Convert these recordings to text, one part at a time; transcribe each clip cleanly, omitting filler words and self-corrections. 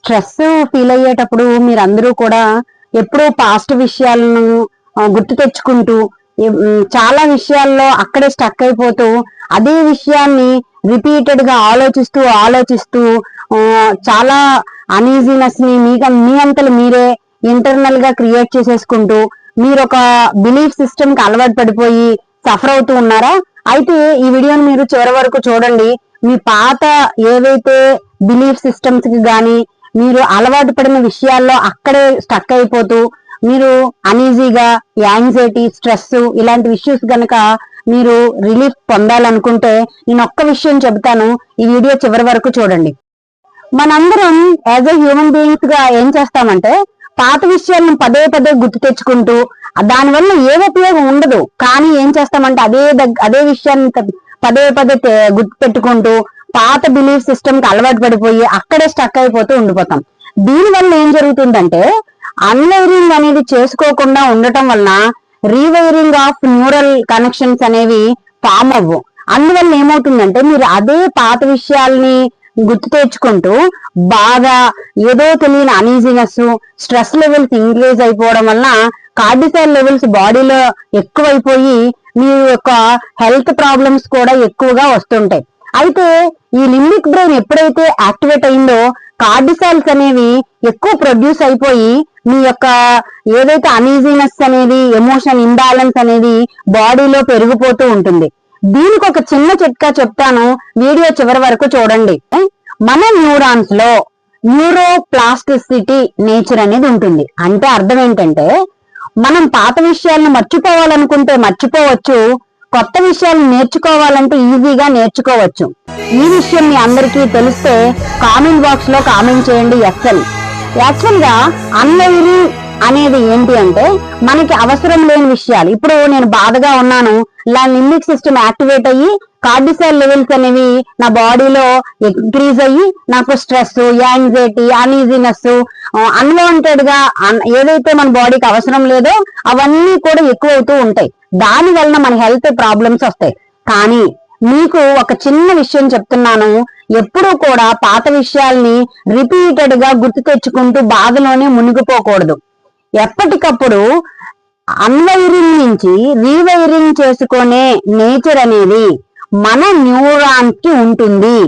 Stress feel అయ్యేటప్పుడు మీరందరూ కూడా ఎప్పుడూ పాస్ట్ విషయాలను గుర్తు తెచ్చుకుంటూ చాలా విషయాల్లో అక్కడే స్టక్ అయిపోతూ అదే విషయాన్ని రిపీటెడ్ గా ఆలోచిస్తూ చాలా అనీజీనెస్ ని మీ అంతలు మీరే ఇంటర్నల్ గా క్రియేట్ చేసేసుకుంటూ మీరు ఒక బిలీఫ్ సిస్టమ్ కి అలవాటు పడిపోయి సఫర్ అవుతూ ఉన్నారా? అయితే ఈ వీడియోని మీరు చివరి వరకు చూడండి. మీ పాత ఏవైతే బిలీఫ్ సిస్టమ్స్ కి గాని మీరు అలవాటు పడిన విషయాల్లో అక్కడే స్టక్ అయిపోతూ మీరు అనీజీగా యాంగ్జైటీ స్ట్రెస్ ఇలాంటి ఇష్యూస్ గనక మీరు రిలీఫ్ పొందాలనుకుంటే నేను ఒక్క విషయం చెబుతాను, ఈ వీడియో చివరి వరకు చూడండి. మనందరం యాజ్ ఎ హ్యూమన్ బీయింగ్స్ గా ఏం చేస్తామంటే పాత విషయాలను పదే గుర్తు తెచ్చుకుంటూ దానివల్ల ఏ ఉపయోగం ఉండదు, కానీ ఏం చేస్తామంటే అదే విషయాన్ని పదే గుర్తు పెట్టుకుంటూ పాత బిలీఫ్ సిస్టమ్ కి అలవాటు పడిపోయి అక్కడే స్టక్ అయిపోతూ ఉండిపోతాం. దీనివల్ల ఏం జరుగుతుందంటే అన్వైరింగ్ అనేది చేసుకోకుండా ఉండటం వలన రీవైరింగ్ ఆఫ్ న్యూరల్ కనెక్షన్స్ అనేవి ఫామ్ అవ్వు. అందువల్ల ఏమవుతుందంటే మీరు అదే పాత విషయాల్ని గుర్తు తెచ్చుకుంటూ బాగా ఏదో తెలియని అనీజీనెస్ స్ట్రెస్ లెవెల్స్ ఇంక్రీజ్ అయిపోవడం వలన కార్టిసాల్ లెవెల్స్ బాడీలో ఎక్కువైపోయి మీ యొక్క హెల్త్ ప్రాబ్లమ్స్ కూడా ఎక్కువగా వస్తుంటాయి. అయితే ఈ లింబిక్ బ్రెయిన్ ఎప్పుడైతే యాక్టివేట్ అయిందో కార్టిసాల్స్ అనేవి ఎక్కువ ప్రొడ్యూస్ అయిపోయి మీ యొక్క ఏదైతే అనీజీనెస్ అనేది ఎమోషన్ ఇంబ్యాలెన్స్ అనేది బాడీలో పెరిగిపోతూ ఉంటుంది. దీనికి ఒక చిన్న చిట్కా చెప్తాను, వీడియో చివరి వరకు చూడండి. మన న్యూరాన్స్ లో న్యూరోప్లాస్టిసిటీ నేచర్ అనేది ఉంటుంది. అంటే అర్థం ఏంటంటే మనం పాత విషయాలను మర్చిపోవాలనుకుంటే మర్చిపోవచ్చు, కొత్త విషయాలు నేర్చుకోవాలంటే ఈజీగా నేర్చుకోవచ్చు. ఈ విషయం మీ అందరికీ తెలిస్తే కామెంట్ బాక్స్ లో కామెంట్ చేయండి. యాక్చువల్ గా అన్వైరింగ్ అనేది ఏంటి అంటే మనకి అవసరం లేని విషయాలు. ఇప్పుడు నేను బాధగా ఉన్నాను, నా లింబిక్ సిస్టమ్ యాక్టివేట్ అయ్యి కార్టిసాల్ లెవెల్స్ అనేవి నా బాడీలో ఇంక్రీజ్ అయ్యి నాకు స్ట్రెస్, యాంగ్జైటీ, అనీజీనెస్, అన్వాంటెడ్ గా ఏదైతే మన బాడీకి అవసరం లేదో అవన్నీ కూడా ఎక్కువ అవుతూ ఉంటాయి. దాని వలన మన హెల్త్ ప్రాబ్లమ్స్ వస్తాయి. కానీ మీకు ఒక చిన్న విషయం చెప్తున్నాను, ఎప్పుడూ కూడా పాత విషయాల్ని రిపీటెడ్ గా గుర్తు తెచ్చుకుంటూ బాధలోనే మునిగిపోకూడదు. ఎప్పటికప్పుడు అన్వైరింగ్ నుంచి రీవైరింగ్ చేసుకునే నేచర్ అనేది మన న్యూరాన్స్ కి ఉంటుంది.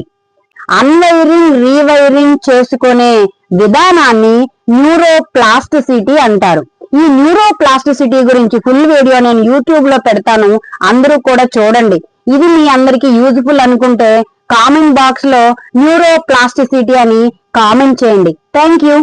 అన్వైరింగ్ రీవైరింగ్ చేసుకునే విధానాన్ని న్యూరోప్లాస్టిసిటీ అంటారు. ఈ న్యూరోప్లాస్టిసిటీ గురించి ఫుల్ వీడియో నేను యూట్యూబ్ లో పెడతాను, అందరూ కూడా చూడండి. ఇది మీ అందరికి యూజ్ఫుల్ అనుకుంటే కామెంట్ బాక్స్ లో న్యూరోప్లాస్టిసిటీ అని కామెంట్ చేయండి. Thank you.